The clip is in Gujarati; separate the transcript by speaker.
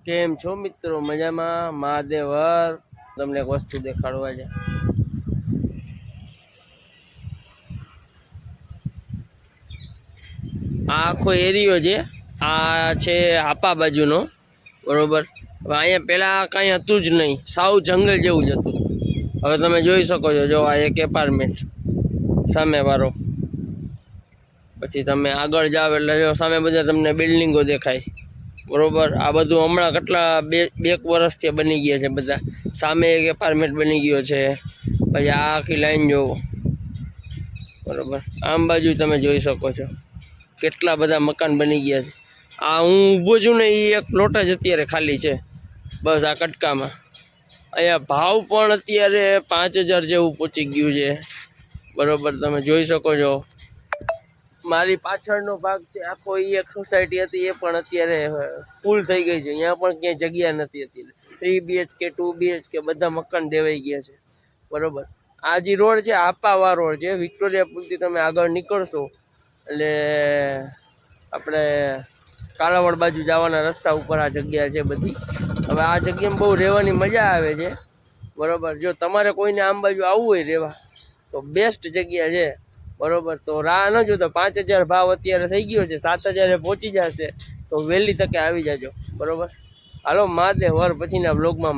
Speaker 1: કેમ છો મિત્રો? મજામાં? મહાદેવર તમને એક વસ્તુ દેખાડવા છે. આ આખો એરિયો છે, આ છે હાપા બાજુનો, બરોબર. હવે અહીંયા પેલા કાંઈ હતું જ નહીં, સાવ જંગલ જેવું જ હતું. હવે તમે જોઈ શકો છો, જો આ એક એપાર્ટમેન્ટ સામે વાળો, પછી તમે આગળ જાવ એટલે જો સામે બધા તમને બિલ્ડિંગો દેખાય, બરોબર. આ બધું હમણાં કેટલા બે વર્ષથી બની ગયા છે બધા. સામે એક એપાર્ટમેન્ટ બની ગયો છે, પછી આ આખી લાઈન જોવો, બરોબર. આમ બાજુ તમે જોઈ શકો છો કેટલા બધા મકાન બની ગયા છે. આ હું ઊભો છું ને, એ એક પ્લોટ જ અત્યારે ખાલી છે, બસ આ કટકામાં. અહીંયા ભાવ પણ અત્યારે 5000 જેવું પહોંચી ગયું છે, બરોબર. તમે જોઈ શકો છો મારી પાછળનો ભાગ છે આખો, એ એક સોસાયટી હતી, એ પણ અત્યારે ફૂલ થઈ ગઈ છે. અહીંયા પણ ક્યાંય જગ્યા નથી અત્યારે. 3 BHK 2 BHK બધા મકાન દેવાઈ ગયા છે, બરોબર. આ જે રોડ છે હાપાવા રોડ છે, વિક્ટોરિયા પુલથી તમે આગળ નીકળશો એટલે આપણે કાલાવડ બાજુ જવાના રસ્તા ઉપર આ જગ્યા છે બધી. હવે આ જગ્યામાં બહુ રહેવાની મજા આવે છે, બરોબર. જો તમારે કોઈને આમ બાજુ આવવું હોય રહેવા તો બેસ્ટ જગ્યા છે, બરોબર. તો રાહ ન જોતો, 5000 ભાવ અત્યારે થઈ ગયો છે, 7000 પહોંચી જશે તો વહેલી તકે આવી જાજો, બરોબર. હાલો મહાદેવ, પછીના બ્લોગમાં